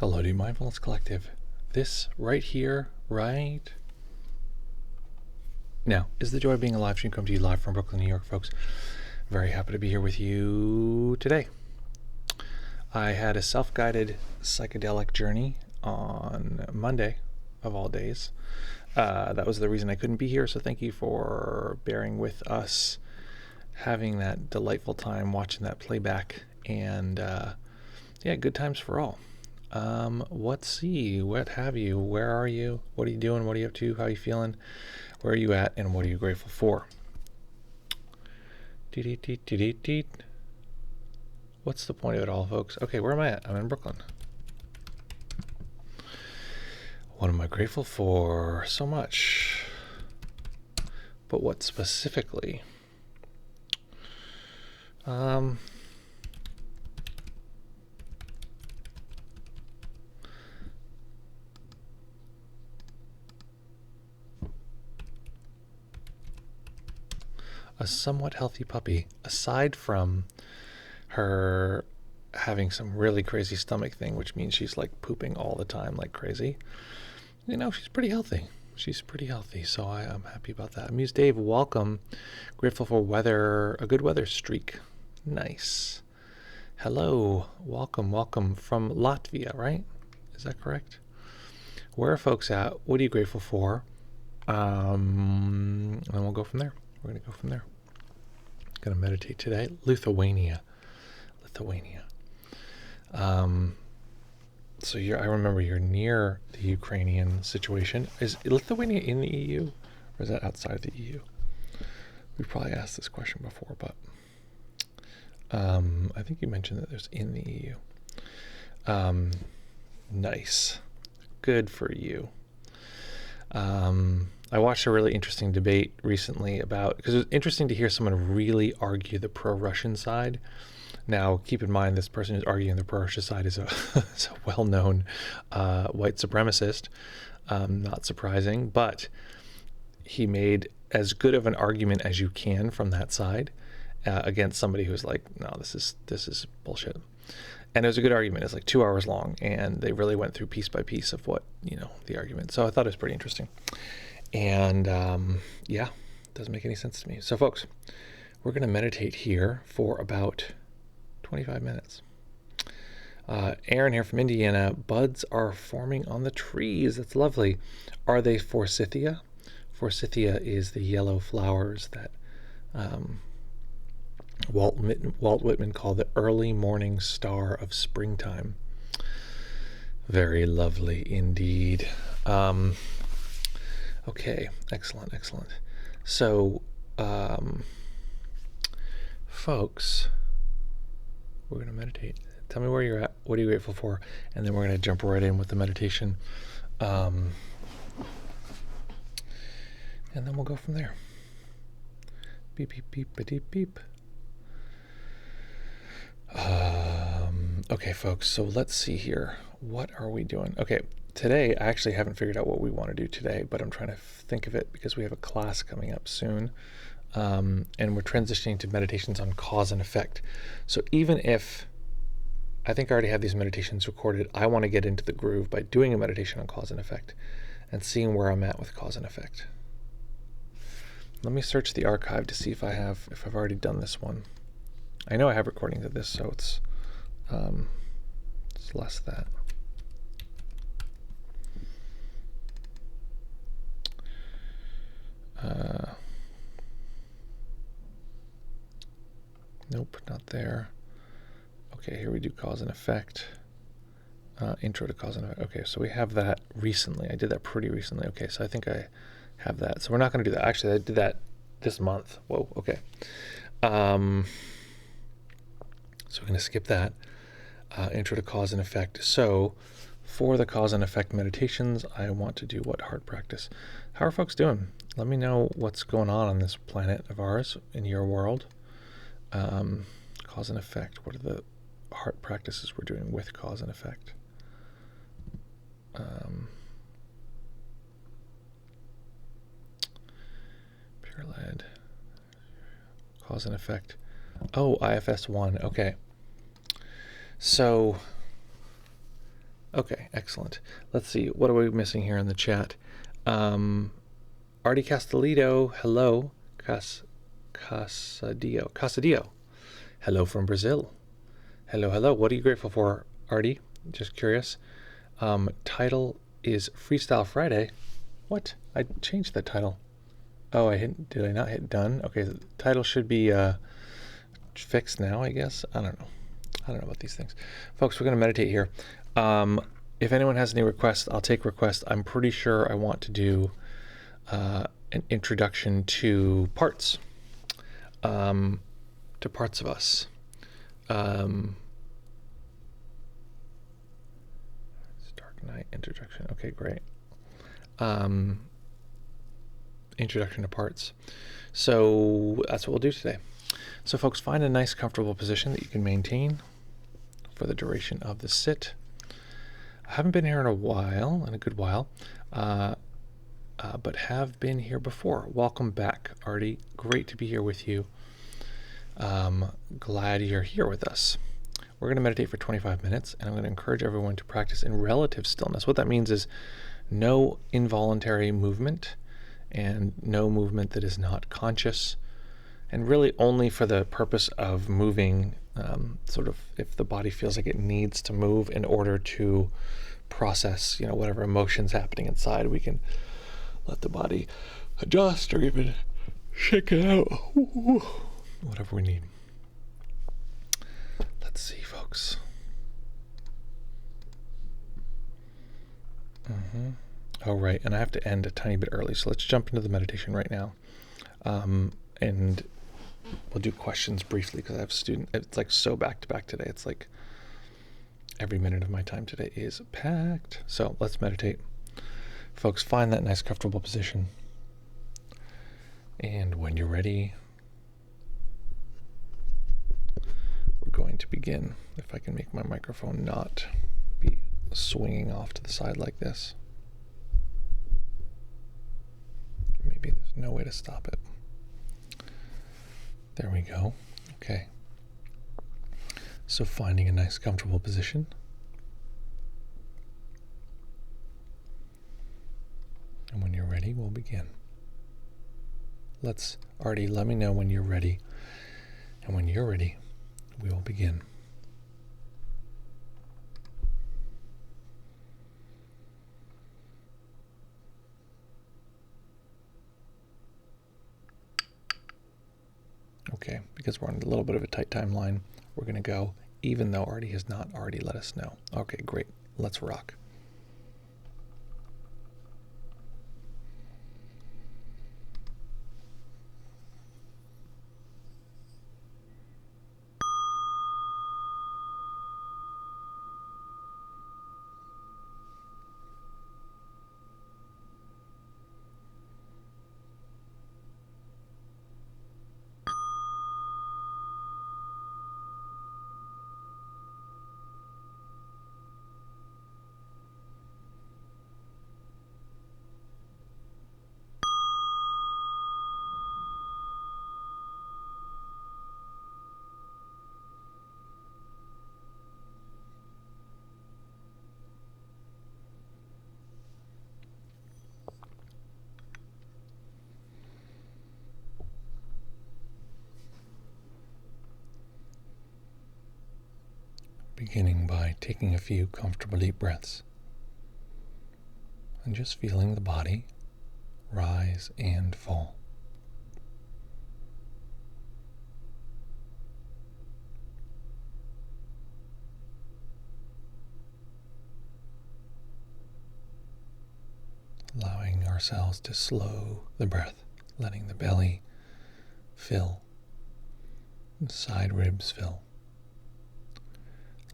Hello to you, Mindfulness Collective. This right here, right now, is the joy of being a live stream come to you live from Brooklyn, New York, folks. Very happy to be here with you today. I had a self-guided psychedelic journey on Monday, of all days. That was the reason I couldn't be here, so thank you for bearing with us, having that delightful time watching that playback, and yeah, good times for all. What have you? Where are you? What are you doing? What are you up to? How are you feeling? Where are you at? And what are you grateful for? What's the point of it all, folks? Okay, where am I at? I'm in Brooklyn. What am I grateful for? So much. But what specifically? A somewhat healthy puppy, aside from her having some really crazy stomach thing, which means she's like pooping all the time like crazy. You know, she's pretty healthy. So I'm happy about that. Muse Dave, welcome. Grateful for weather, a good weather streak. Nice. Hello, welcome from Latvia, right? Is that correct? Where are folks at? What are you grateful for? And we'll go from there. We're going to go from there. Going to meditate today. Lithuania. So I remember you're near the Ukrainian situation. Is Lithuania in the EU, or is that outside of the EU? We've probably asked this question before, but I think you mentioned that there's in the EU. Nice. Good for you. I watched a really interesting debate recently because it was interesting to hear someone really argue the pro-Russian side. Now, keep in mind, this person who's arguing the pro-Russia side is a well-known white supremacist. Not surprising, but he made as good of an argument as you can from that side against somebody who's like, no, this is bullshit. And it was a good argument. It's like 2 hours long, and they really went through piece by piece of what, the argument. So I thought it was pretty interesting. And yeah, it doesn't make any sense to me. So folks, we're going to meditate here for about 25 minutes. Aaron here from Indiana. Buds are forming on the trees. That's lovely. Are they forsythia? Forsythia is the yellow flowers that Walt Whitman called the early morning star of springtime. Very lovely indeed. Okay, excellent. So, folks, we're going to meditate. Tell me where you're at. What are you grateful for? And then we're going to jump right in with the meditation. And then we'll go from there. Beep, beep, beep, beep, beep. Okay, folks, so let's see here. What are we doing? Okay, today, I actually haven't figured out what we want to do today, but I'm trying to think of it because we have a class coming up soon. And we're transitioning to meditations on cause and effect. So even if I think I already have these meditations recorded, I want to get into the groove by doing a meditation on cause and effect and seeing where I'm at with cause and effect. Let me search the archive to see if I've already done this one. I know I have recordings of this, so it's less that. Nope, not there. Okay, here we do cause and effect. Intro to cause and effect. Okay, so we have that recently. I did that pretty recently. Okay, so I think I have that. So we're not going to do that. Actually, I did that this month. Whoa, okay. So we're going to skip that. Intro to cause and effect. So for the cause and effect meditations, I want to do what heart practice. How are folks doing? Let me know what's going on this planet of ours, in your world. Cause and effect. What are the heart practices we're doing with cause and effect? Pure lead. Cause and effect. Oh, IFS 1. Okay. So Okay, excellent. Let's see. What are we missing here in the chat? Artie Castellito, hello. Casadillo. Hello from Brazil. Hello, hello. What are you grateful for, Artie? Just curious. Title is Freestyle Friday. What? I changed the title. Oh, did I not hit done? Okay, the title should be fixed now, I guess. I don't know. I don't know about these things. Folks, we're going to meditate here. If anyone has any requests, I'll take requests. I'm pretty sure I want to do an introduction to parts of us. Dark Night introduction. Okay, great. Introduction to parts. So that's what we'll do today. So folks, find a nice comfortable position that you can maintain for the duration of the sit. I haven't been here in a good while, but have been here before. Welcome back, Artie. Great to be here with you. Glad you're here with us. We're going to meditate for 25 minutes, and I'm going to encourage everyone to practice in relative stillness. What that means is no involuntary movement and no movement that is not conscious, and really only for the purpose of moving, sort of if the body feels like it needs to move in order to process, whatever emotions happening inside, we can let the body adjust or even shake it out, whatever we need. Let's see, folks. Oh, right, and I have to end a tiny bit early, so let's jump into the meditation right now. And we'll do questions briefly because I have it's like so back to back today. It's like every minute of my time today is packed. So let's meditate. Folks, find that nice comfortable position. And when you're ready, we're going to begin. If I can make my microphone not be swinging off to the side like this. Maybe there's no way to stop it. There we go. Okay. So finding a nice comfortable position. And when you're ready, we'll begin. Artie, let me know when you're ready. And when you're ready, we will begin. Okay, because we're on a little bit of a tight timeline, we're going to go, even though Artie has not already let us know. Okay, great. Let's rock. Beginning by taking a few comfortable deep breaths and just feeling the body rise and fall. Allowing ourselves to slow the breath, letting the belly fill, the side ribs fill,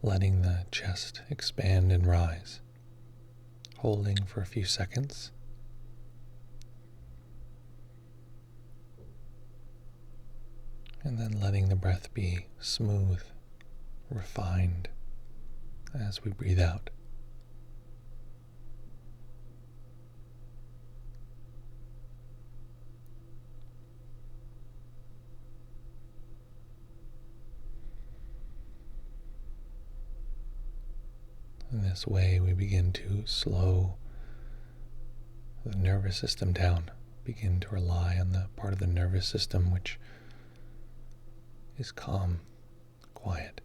letting the chest expand and rise, holding for a few seconds. And then letting the breath be smooth, refined as we breathe out. And this this way, we begin to slow the nervous system down, begin to rely on the part of the nervous system which is calm, quiet.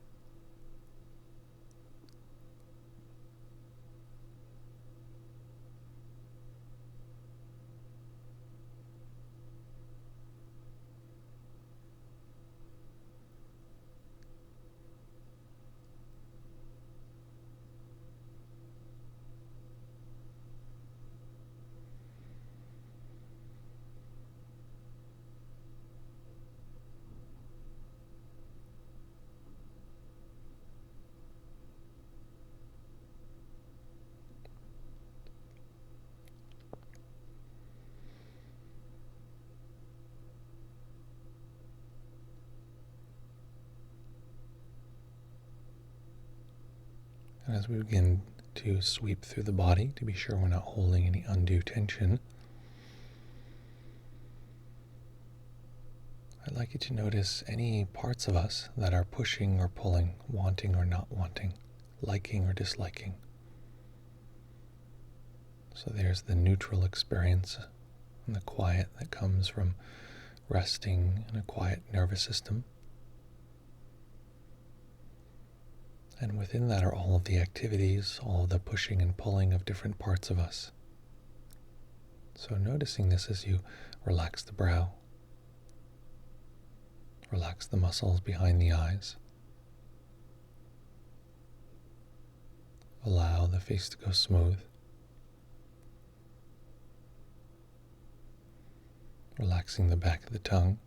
And as we begin to sweep through the body to be sure we're not holding any undue tension, I'd like you to notice any parts of us that are pushing or pulling, wanting or not wanting, liking or disliking. So there's the neutral experience and the quiet that comes from resting in a quiet nervous system. And within that are all of the activities, all of the pushing and pulling of different parts of us. So noticing this as you relax the brow, relax the muscles behind the eyes, allow the face to go smooth, relaxing the back of the tongue,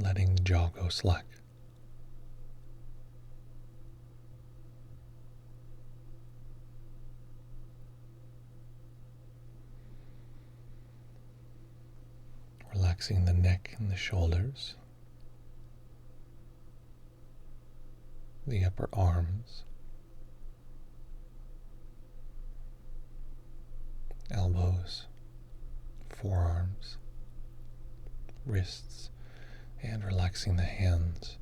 letting the jaw go slack. Relaxing the neck and the shoulders, the upper arms, elbows, forearms, wrists, and relaxing the hands.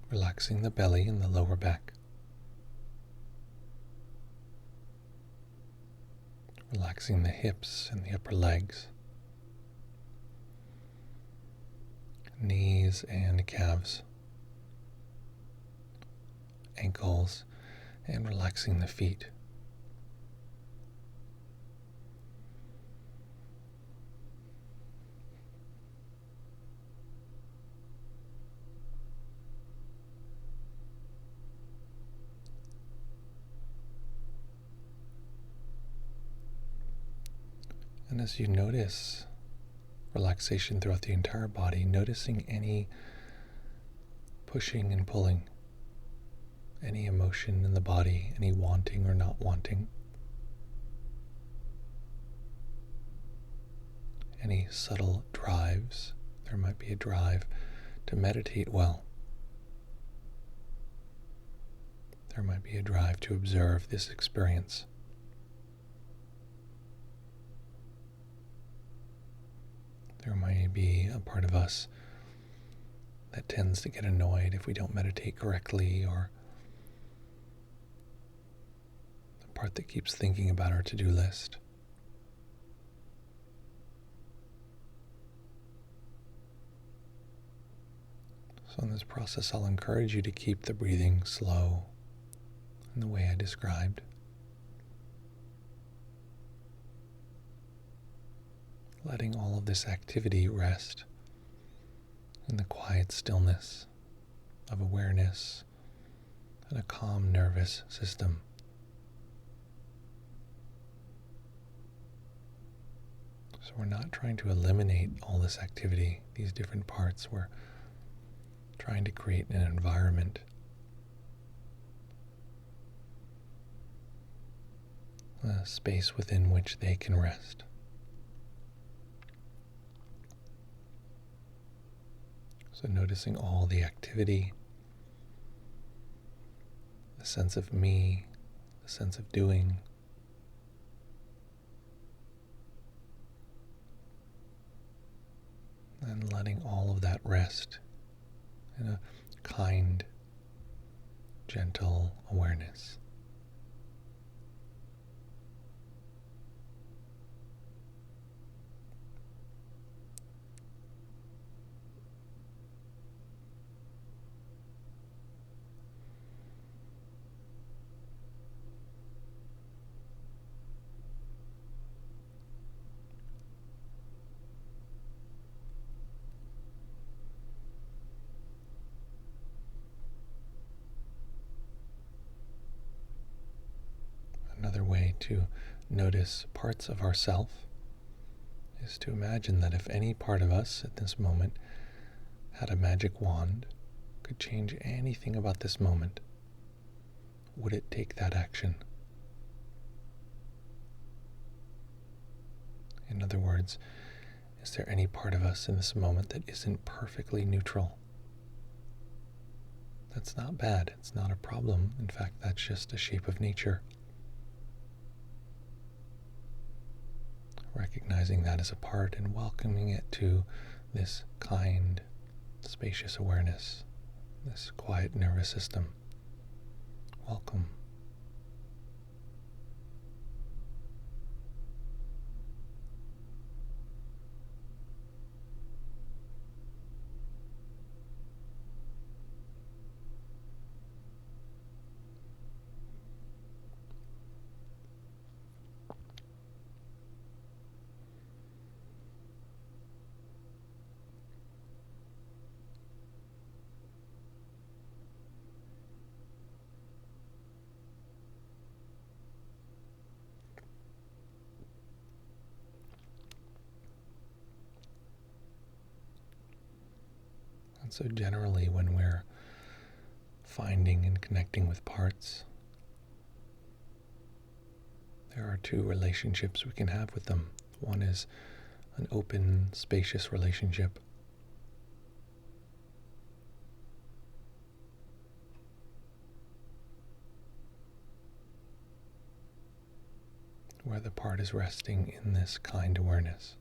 Relaxing the belly and the lower back. Relaxing the hips and the upper legs, knees and calves, ankles, and relaxing the feet. And as you notice relaxation throughout the entire body, noticing any pushing and pulling, any emotion in the body, any wanting or not wanting, any subtle drives. There might be a drive to meditate well. There might be a drive to observe this experience. There may be a part of us that tends to get annoyed if we don't meditate correctly, or the part that keeps thinking about our to-do list. So in this process, I'll encourage you to keep the breathing slow in the way I described. Letting all of this activity rest in the quiet stillness of awareness and a calm nervous system. So we're not trying to eliminate all this activity, these different parts. We're trying to create an environment a space within which they can rest. So noticing all the activity, the sense of me, the sense of doing. And letting all of that rest in a kind, gentle awareness. Another way to notice parts of ourself is to imagine that if any part of us at this moment had a magic wand, could change anything about this moment, would it take that action? In other words, is there any part of us in this moment that isn't perfectly neutral? That's not bad. It's not a problem. In fact, that's just a shape of nature. Recognizing that as a part and welcoming it to this kind, spacious awareness, this quiet nervous system. Welcome. And so generally when we're finding and connecting with parts, there are two relationships we can have with them. One is an open, spacious relationship, where the part is resting in this kind awareness.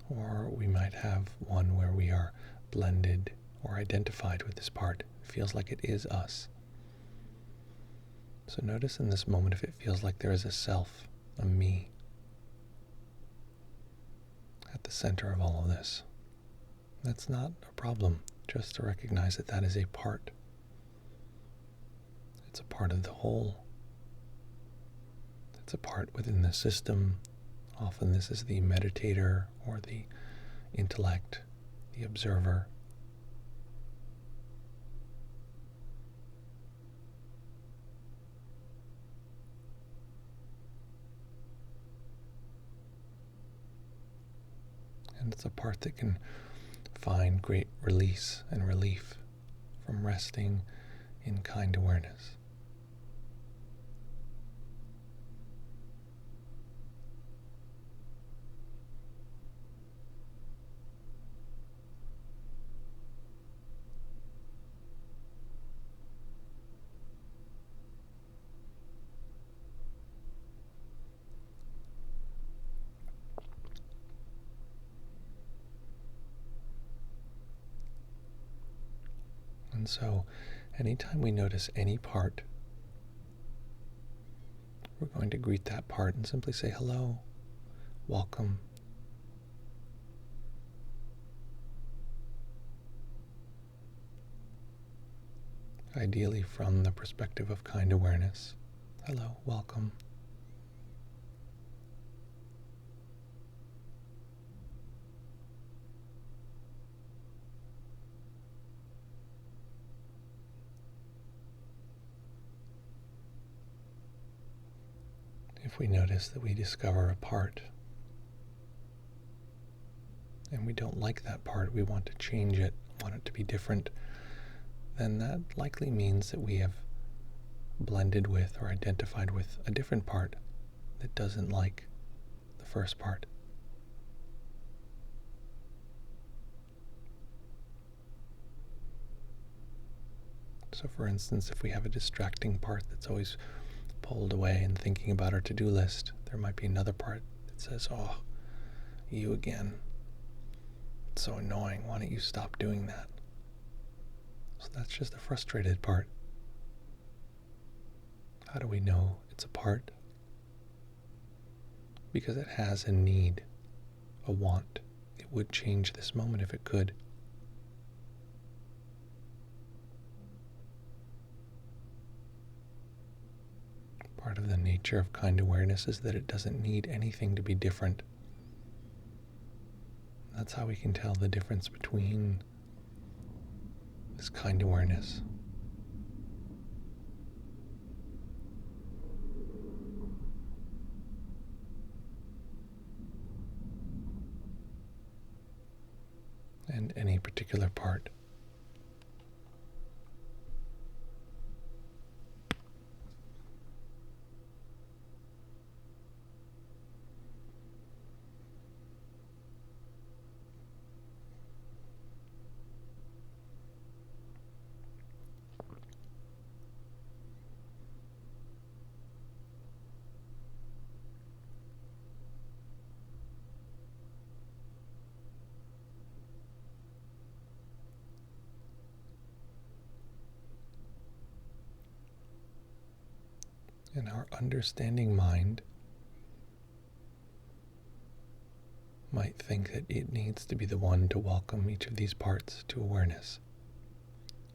Or we might have one where we are blended or identified with this part. It feels like it is us. So notice in this moment if it feels like there is a self, a me, at the center of all of this. That's not a problem, just to recognize that that is a part. It's a part of the whole. It's a part within the system. Often this is the meditator or the intellect, the observer. And it's a part that can find great release and relief from resting in kind awareness. And so anytime we notice any part, we're going to greet that part and simply say hello, welcome. Ideally from the perspective of kind awareness. Hello, welcome. If we notice that we discover a part and we don't like that part, we want to change it, want it to be different, then that likely means that we have blended with or identified with a different part that doesn't like the first part. So for instance, if we have a distracting part that's always pulled away and thinking about our to-do list, there might be another part that says, oh, you again. It's so annoying. Why don't you stop doing that? So that's just the frustrated part. How do we know it's a part? Because it has a need, a want. It would change this moment if it could. Part of the nature of kind awareness is that it doesn't need anything to be different. That's how we can tell the difference between this kind awareness and any particular part. And our understanding mind might think that it needs to be the one to welcome each of these parts to awareness.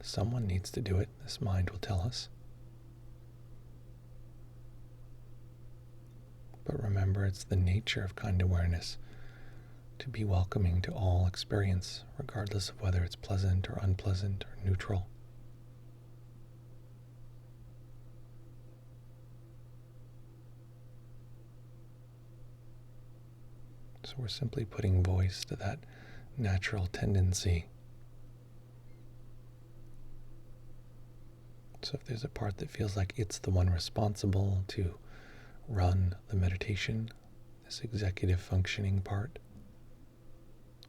Someone needs to do it, this mind will tell us. But remember, it's the nature of kind awareness to be welcoming to all experience, regardless of whether it's pleasant or unpleasant or neutral. So we're simply putting voice to that natural tendency. So if there's a part that feels like it's the one responsible to run the meditation, this executive functioning part,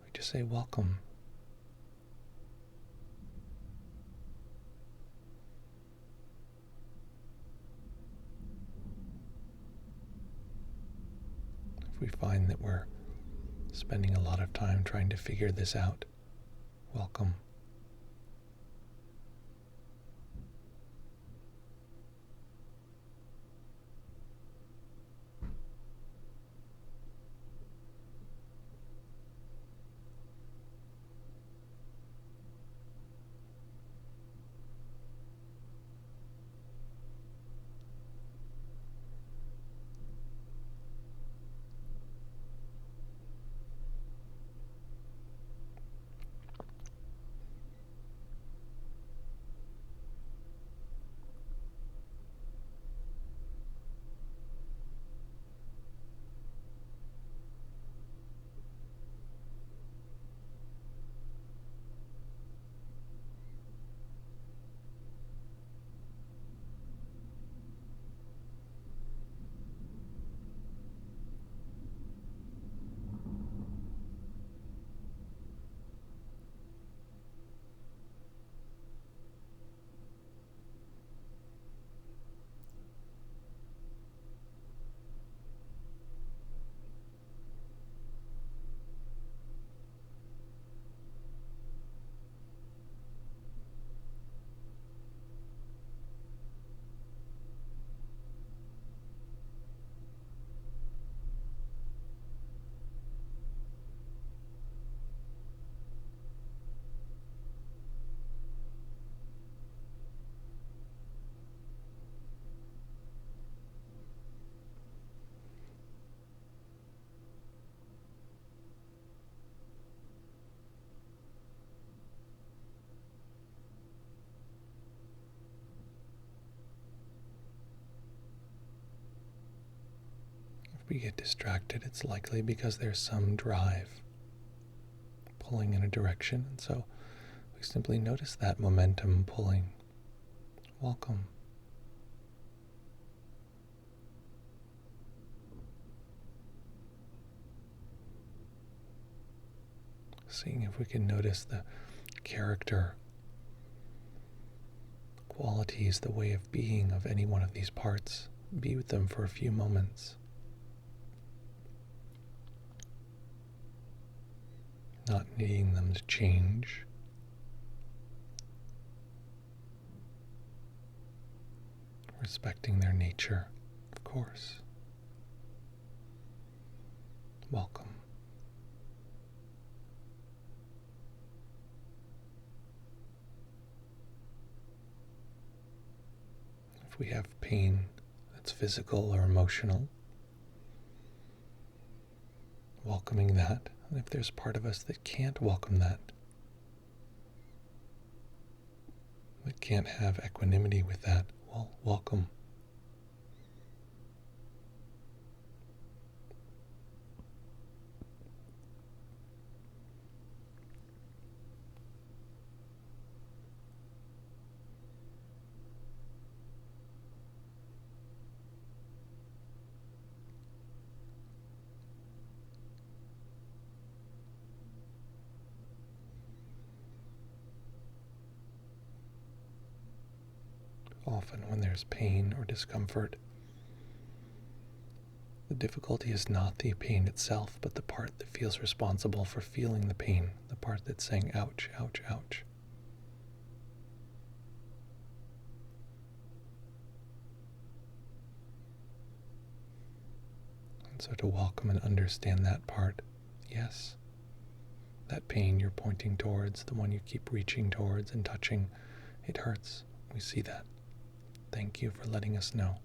we just say welcome. If we find that we're spending a lot of time trying to figure this out, welcome. If we get distracted, it's likely because there's some drive pulling in a direction, and so we simply notice that momentum pulling. Welcome. Seeing if we can notice the character, qualities, the way of being of any one of these parts. Be with them for a few moments. Not needing them to change. Respecting their nature, of course. Welcome. If we have pain that's physical or emotional, welcoming that. And if there's part of us that can't welcome that can't have equanimity with that, well, welcome. Often when there's pain or discomfort, the difficulty is not the pain itself, but the part that feels responsible for feeling the pain, the part that's saying, ouch, ouch, ouch. And so to welcome and understand that part, yes, that pain you're pointing towards, the one you keep reaching towards and touching, it hurts. We see that. Thank you for letting us know.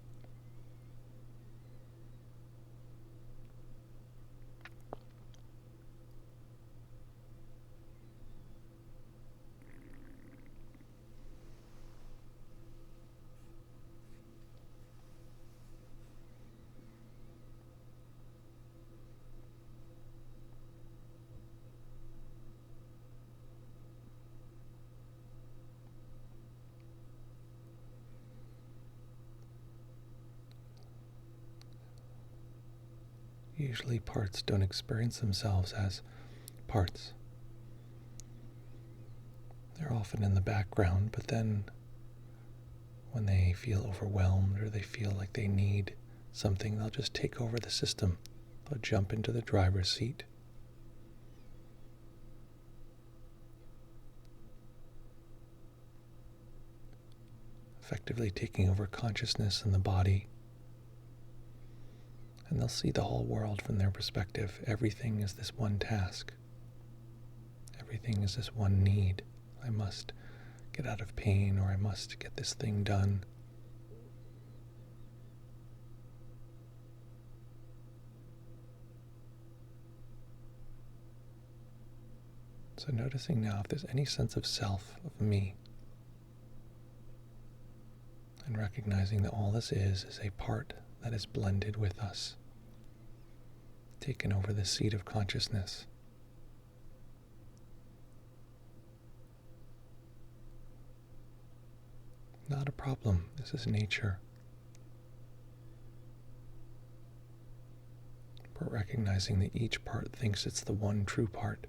Usually parts don't experience themselves as parts. They're often in the background, but then when they feel overwhelmed or they feel like they need something, they'll just take over the system. They'll jump into the driver's seat. Effectively taking over consciousness and the body. And they'll see the whole world from their perspective. Everything is this one task. Everything is this one need. I must get out of pain, or I must get this thing done. So noticing now if there's any sense of self, of me, and recognizing that all this is a part that is blended with us, taken over the seat of consciousness. Not a problem. This is nature. But recognizing that each part thinks it's the one true part.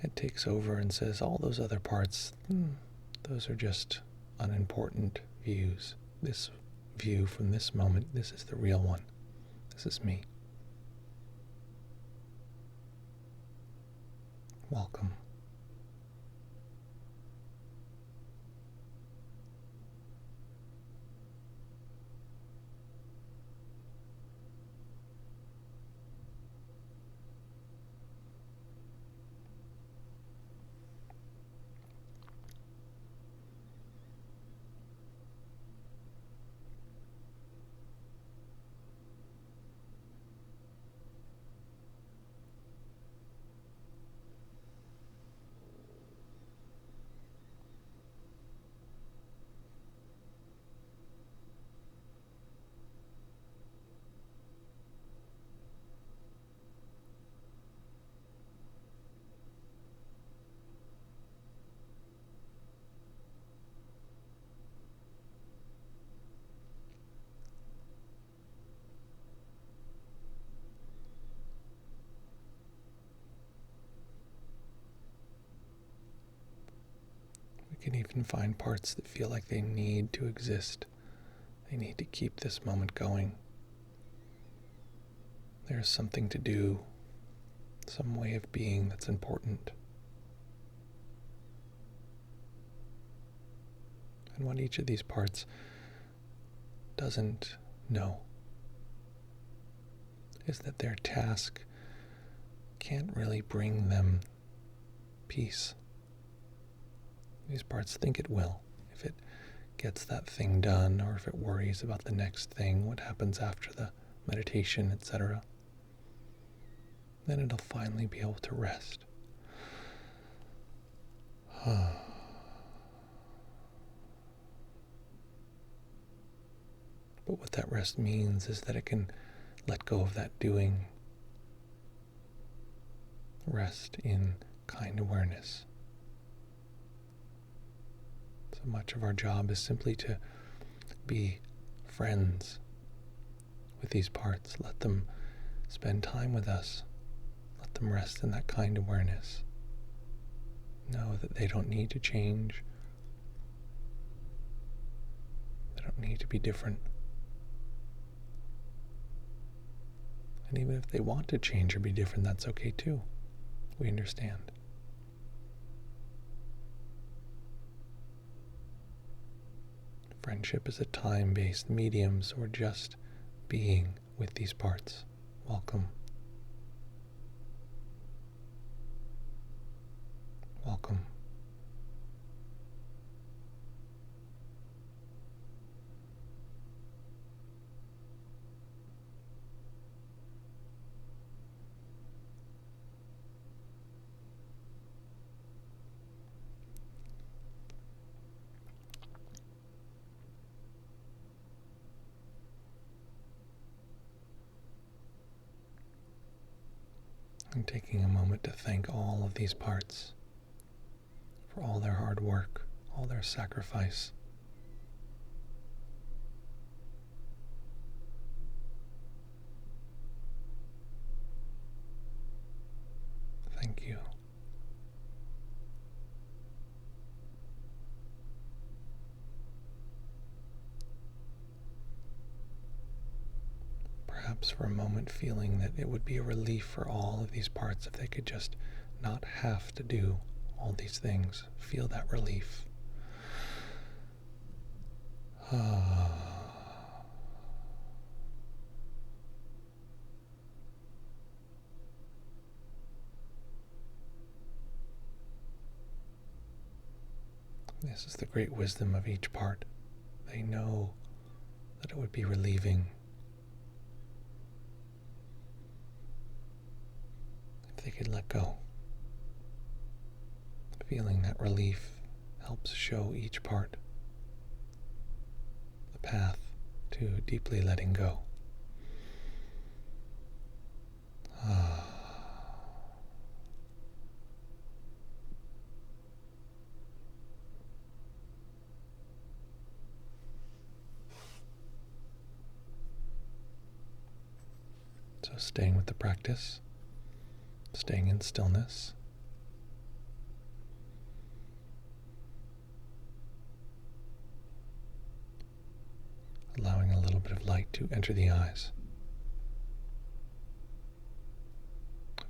It takes over and says all those other parts, those are just unimportant views. This view from this moment, this is the real one. This is me. Welcome. can find parts that feel like they need to exist. They need to keep this moment going. There's something to do, some way of being that's important. And what each of these parts doesn't know is that their task can't really bring them peace. These parts think it will, if it gets that thing done, or if it worries about the next thing, what happens after the meditation, etc. Then it'll finally be able to rest. But what that rest means is that it can let go of that doing. Rest in kind awareness. So much of our job is simply to be friends with these parts. Let them spend time with us. Let them rest in that kind awareness. Know that they don't need to change. They don't need to be different. And even if they want to change or be different, that's okay too. We understand. Friendship is a time-based medium, so we're just being with these parts. Welcome. Welcome. And taking a moment to thank all of these parts for all their hard work, all their sacrifice. Thank you. Perhaps for a moment feeling that it would be a relief for all of these parts if they could just not have to do all these things. Feel that relief. This is the great wisdom of each part. They know that it would be relieving if they could let go. Feeling that relief helps show each part the path to deeply letting go. So staying with the practice, staying in stillness, allowing a little bit of light to enter the eyes,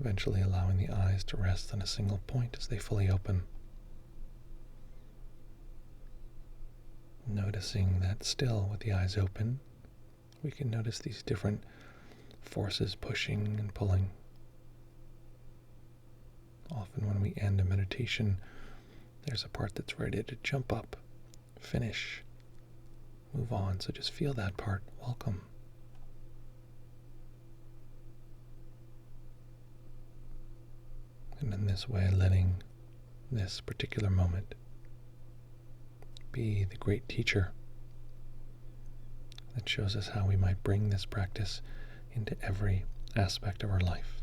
eventually allowing the eyes to rest on a single point as they fully open. Noticing that still with the eyes open, we can notice these different forces pushing and pulling. Often when we end a meditation, there's a part that's ready to jump up, finish, move on. So just feel that part. Welcome. And in this way, letting this particular moment be the great teacher that shows us how we might bring this practice into every aspect of our life.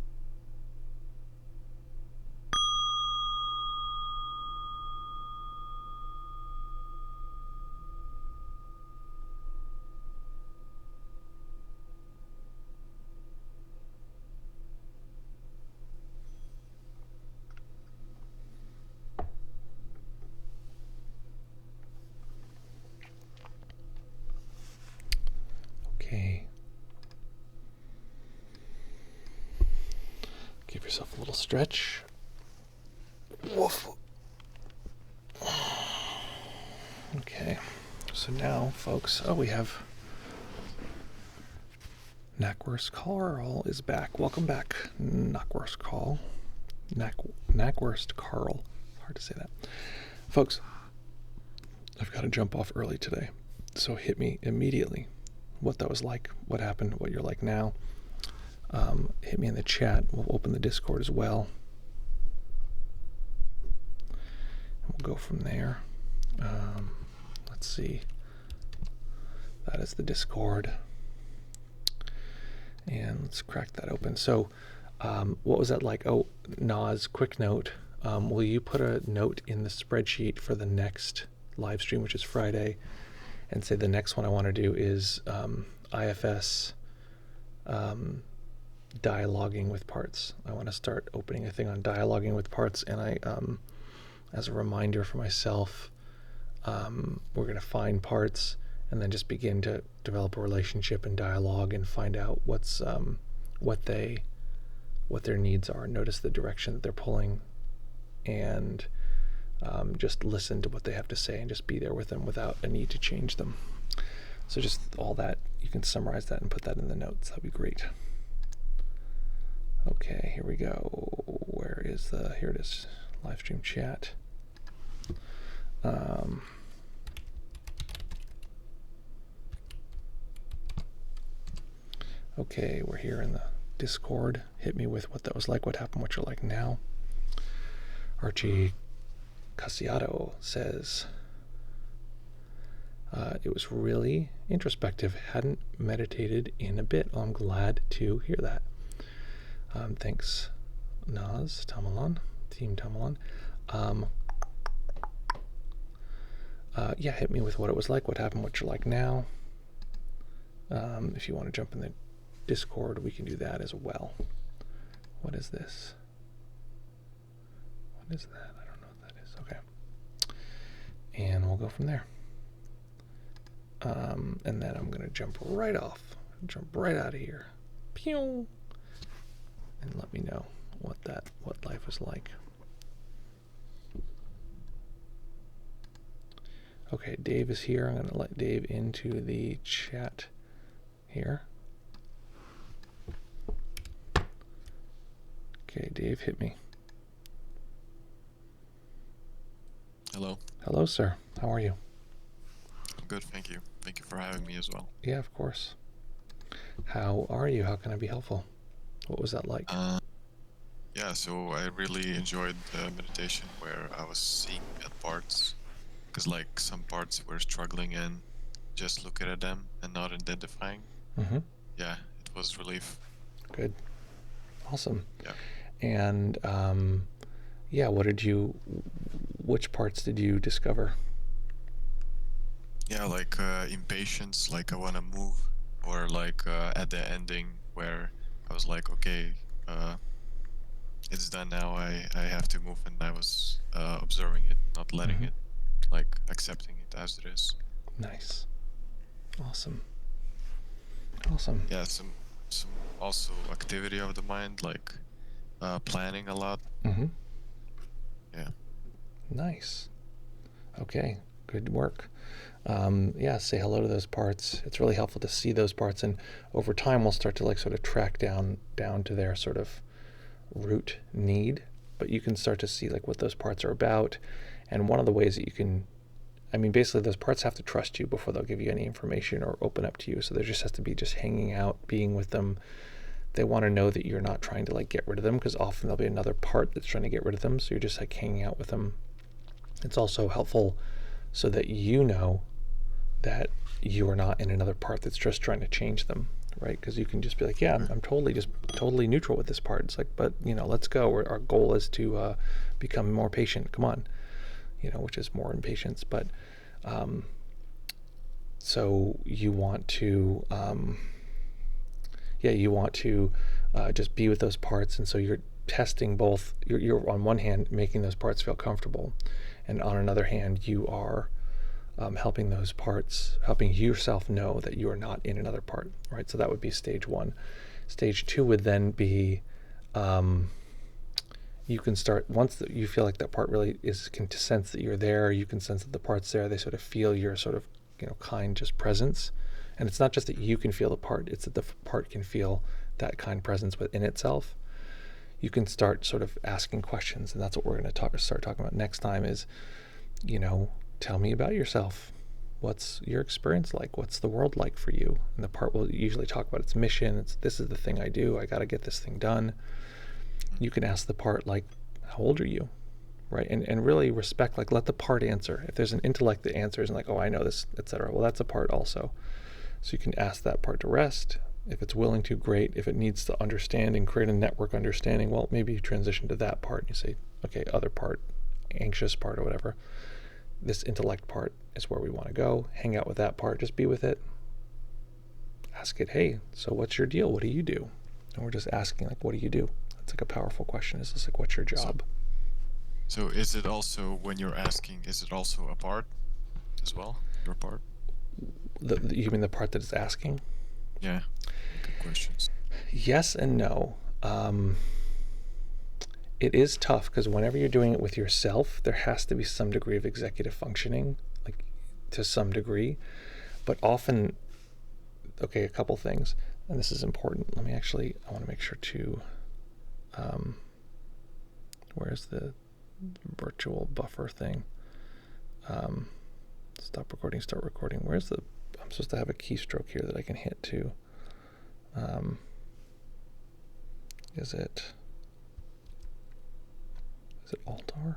Okay. Give yourself a little stretch. Woof. Okay. So now, folks, we have Knackwurst Carl is back. Welcome back, Knackwurst Carl. Knackwurst Carl. Hard to say that. Folks, I've got to jump off early today. So hit me immediately what that was like, what happened, what you're like now. Hit me in the chat. We'll open the Discord as well. We'll go from there. Let's see. That is the Discord. And let's crack that open. So what was that like? Oh, Naz, quick note. Will you put a note in the spreadsheet for the next live stream, which is Friday, and say the next one I want to do is IFS dialoguing with parts. I want to start opening a thing on dialoguing with parts, and I, as a reminder for myself, we're going to find parts and then just begin to develop a relationship and dialogue and find out what's what their needs are. Notice the direction that they're pulling, and just listen to what they have to say and just be there with them without a need to change them. So just all that, you can summarize that and put that in the notes. That'd be great. Okay, here we go. Where is here it is, live stream chat. Okay, we're here in the Discord. Hit me with what that was like, what happened, what you're like now. Archie Casiato says, it was really introspective. Hadn't meditated in a bit. I'm glad to hear that. Thanks, Naz, Tamalan, Team Tamalan. Yeah, hit me with what it was like, what happened, what you're like now. If you want to jump in the Discord, we can do that as well. What is this? What is that? I don't know what that is. Okay. And we'll go from there. And then I'm going to jump right off. Jump right out of here. Pew! And let me know what life is like. Okay, Dave is here. I'm going to let Dave into the chat here. Okay, Dave, hit me. Hello. Hello, sir. How are you? I'm good, thank you. Thank you for having me as well. Yeah, of course. How are you? How can I be helpful? What was that like? Yeah, so I really enjoyed the meditation where I was seeing at parts, because like some parts were struggling in just looking at them and not identifying. Mm-hmm. Yeah, it was relief. Good. Awesome. Yeah. And yeah, which parts did you discover? Yeah, like impatience, like I want to move, or like at the ending where I was like, okay, it's done now, I have to move, and I was observing it, not letting it, like accepting it as it is. Nice. Awesome. Awesome. Yeah, some also activity of the mind, like planning a lot. Mm-hmm. Yeah. Nice. Okay, good work. Yeah, say hello to those parts. It's really helpful to see those parts, and over time we'll start to like sort of track down to their sort of root need, but you can start to see like what those parts are about. And one of the ways that you can, I mean, basically those parts have to trust you before they'll give you any information or open up to you. So there just has to be just hanging out, being with them. They want to know that you're not trying to like get rid of them, because often there'll be another part that's trying to get rid of them. So you're just like hanging out with them. It's also helpful so that you know that you are not in another part that's just trying to change them, right? Because you can just be like, yeah, I'm totally neutral with this part. It's like, but you know, let's go. Our goal is to become more patient. Come on, you know, which is more impatience. But so you want to, just be with those parts, and so you're testing both. You're on one hand making those parts feel comfortable, and on another hand, you are helping those parts, helping yourself know that you are not in another part, right? So that would be stage one. Stage two would then be, you can start, once you feel like that part really can sense that you're there, you can sense that the part's there, they sort of feel your sort of, kind just presence. And it's not just that you can feel the part, it's that the part can feel that kind presence within itself. You can start sort of asking questions, and that's what we're going to start talking about next time is, tell me about yourself. What's your experience like? What's the world like for you? And the part will usually talk about its mission. This is the thing I do. I got to get this thing done. You can ask the part, like, how old are you? Right? And really respect, like, let the part answer. If there's an intellect that answers and like, oh, I know this, etc., well, that's a part also. So you can ask that part to rest. If it's willing to, great. If it needs to understand and create a network understanding, well, maybe you transition to that part. You say, okay, other part, anxious part or whatever. This intellect part is where we want to go. Hang out with that part. Just be with it. Ask it, hey, so what's your deal? What do you do? And we're just asking, like, what do you do? It's like a powerful question. Is this like, what's your job? So is it also, when you're asking, is it also a part as well? Your part? You mean the part that is asking? Yeah. Good questions. Yes and no. It is tough because whenever you're doing it with yourself, there has to be some degree of executive functioning, like to some degree. But often, okay, a couple things, and this is important. I want to make sure to, where's the virtual buffer thing? Stop recording, start recording. I'm supposed to have a keystroke here that I can hit to. Is it Alt-R?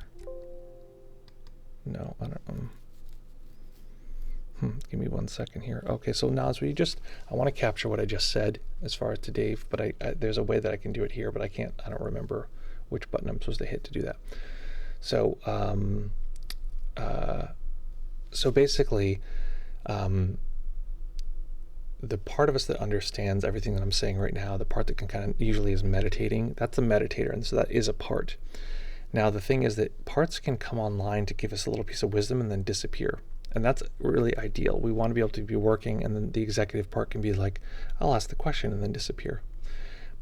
No, I don't. Give me 1 second here. Okay, so Naz, I want to capture what I just said as far as to Dave, but there's a way that I can do it here, but I don't remember which button I'm supposed to hit to do that. So, basically, the part of us that understands everything that I'm saying right now, the part that can kind of usually is meditating, that's a meditator, and so that is a part. Now, the thing is that parts can come online to give us a little piece of wisdom and then disappear. And that's really ideal. We want to be able to be working, and then the executive part can be like, I'll ask the question and then disappear.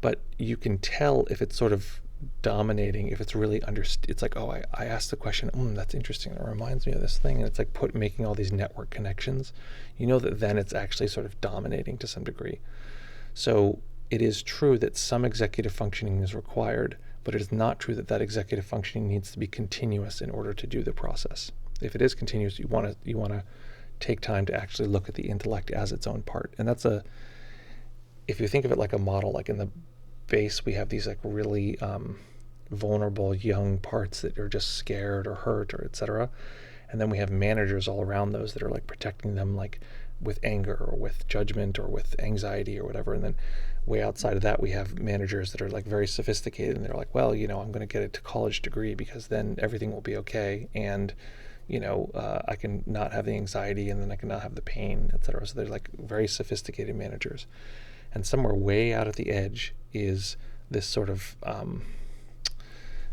But you can tell if it's sort of dominating, if it's really it's like, oh, I asked the question, that's interesting, it reminds me of this thing, and it's like making all these network connections. You know that then it's actually sort of dominating to some degree. So it is true that some executive functioning is required, but it is not true that executive functioning needs to be continuous in order to do the process. If it is continuous, you want to take time to actually look at the intellect as its own part. And if you think of it like a model, like in the base, we have these like really vulnerable young parts that are just scared or hurt or etc. And then we have managers all around those that are like protecting them, like with anger or with judgment or with anxiety or whatever. And then way outside of that, we have managers that are like very sophisticated, and they're like, well, I'm going to get a college degree because then everything will be okay, and I can not have the anxiety, and then I can not have the pain, etc. So they're like very sophisticated managers. And somewhere way out at the edge is this sort of,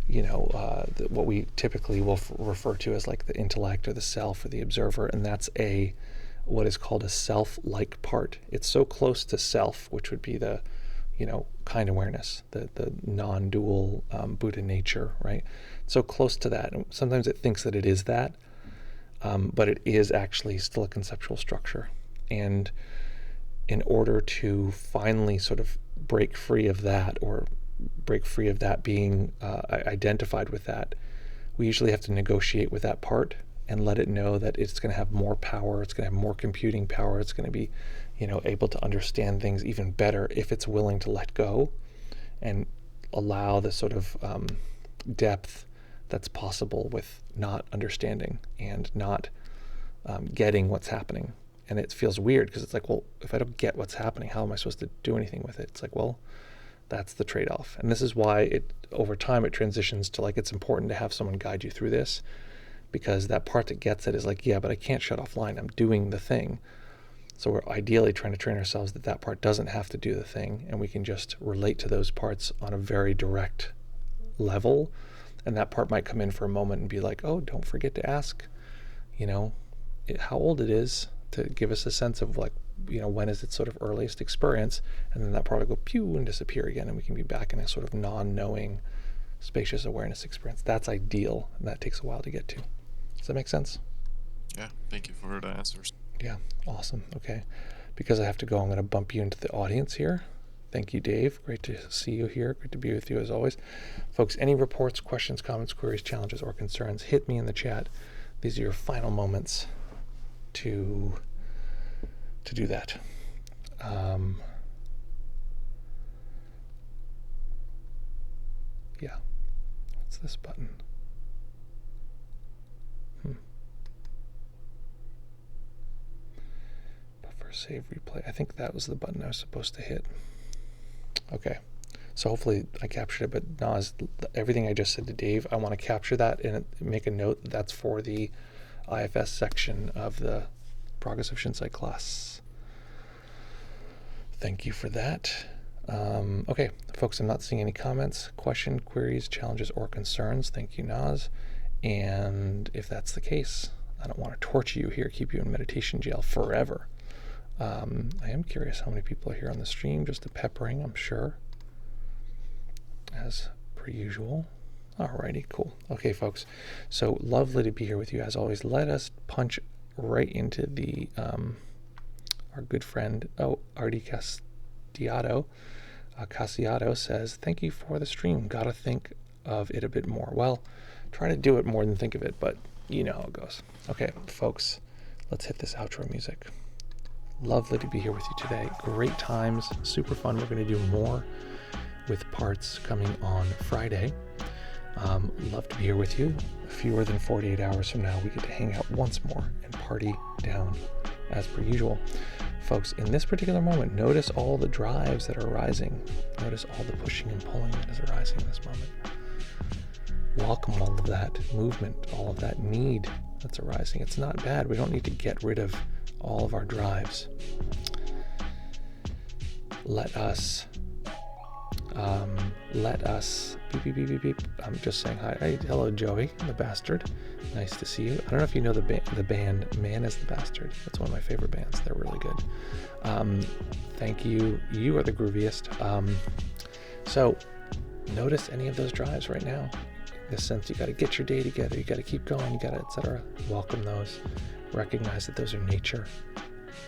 what we typically will refer to as like the intellect or the self or the observer, and that's what is called a self-like part. It's so close to self, which would be the, kind awareness, the non-dual Buddha nature, right? So close to that. And sometimes it thinks that it is that, but it is actually still a conceptual structure. And in order to finally sort of break free of that, or break free of that being identified with that, we usually have to negotiate with that part and let it know that it's going to have more power, it's going to have more computing power, it's going to be, able to understand things even better if it's willing to let go and allow the sort of depth that's possible with not understanding and not getting what's happening. And it feels weird because it's like, well, if I don't get what's happening, how am I supposed to do anything with it? It's like, well, that's the trade-off. And this is why over time it transitions to like, it's important to have someone guide you through this, because that part that gets it is like, yeah, but I can't shut off line. I'm doing the thing. So we're ideally trying to train ourselves that part doesn't have to do the thing, and we can just relate to those parts on a very direct level. And that part might come in for a moment and be like, oh, don't forget to ask, how old it is to give us a sense of like, when is its sort of earliest experience, and then that part will go pew and disappear again, and we can be back in a sort of non-knowing, spacious awareness experience. That's ideal, and that takes a while to get to. Does that make sense? Yeah, thank you for the answers. Yeah, awesome. Okay, because I have to go, I'm going to bump you into the audience here. Thank you, Dave. Great to see you here. Great to be with you as always. Folks, any reports, questions, comments, queries, challenges, or concerns, hit me in the chat. These are your final moments to do that. Yeah. What's this button? Buffer, save, replay. I think that was the button I was supposed to hit. Okay. So hopefully I captured it, but Naz, everything I just said to Dave, I want to capture that and make a note that that's for the IFS section of the Progress of Shinsei class. Thank you for that. Okay, folks, I'm not seeing any comments, questions, queries, challenges, or concerns. Thank you, Naz. And if that's the case, I don't want to torture you here, keep you in meditation jail forever. I am curious how many people are here on the stream, just a peppering, I'm sure, as per usual. Alrighty, cool. Okay, folks, so lovely to be here with you as always. Let us punch right into the our good friend, Artie Casiato says, thank you for the stream. Gotta think of it a bit more. Well, try to do it more than think of it, but you know how it goes. Okay, folks, let's hit this outro music. Lovely to be here with you today. Great times, super fun. We're going to do more with parts coming on Friday. Love to be here with you. Fewer than 48 hours from now, we get to hang out once more and party down as per usual. Folks, in this particular moment, notice all the drives that are arising. Notice all the pushing and pulling that is arising in this moment. Welcome all of that movement, all of that need that's arising. It's not bad. We don't need to get rid of all of our drives. Let us beep, beep, beep, beep, beep. I'm just saying hi. Hey, hello, Joey, the bastard. Nice to see you. I don't know if you know the band Man is the Bastard. That's one of my favorite bands. They're really good. Thank you. You are the grooviest. So notice any of those drives right now. In the sense, you got to get your day together. You got to keep going. You got to, etc. Welcome those. Recognize that those are nature,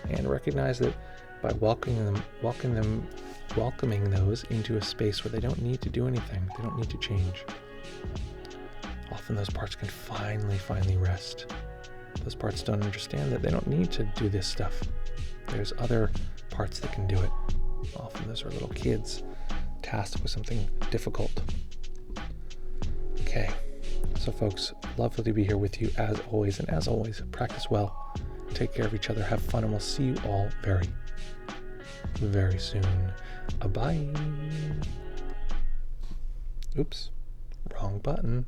and recognize that by welcoming those into a space where they don't need to do anything, they don't need to change. Often those parts can finally rest. Those parts don't understand that they don't need to do this stuff. There's other parts that can do it. Often those are little kids tasked with something difficult. Okay, so folks, lovely to be here with you as always, and as always, practice well, take care of each other, have fun, and we'll see you all very, very soon. Bye. Oops, wrong button.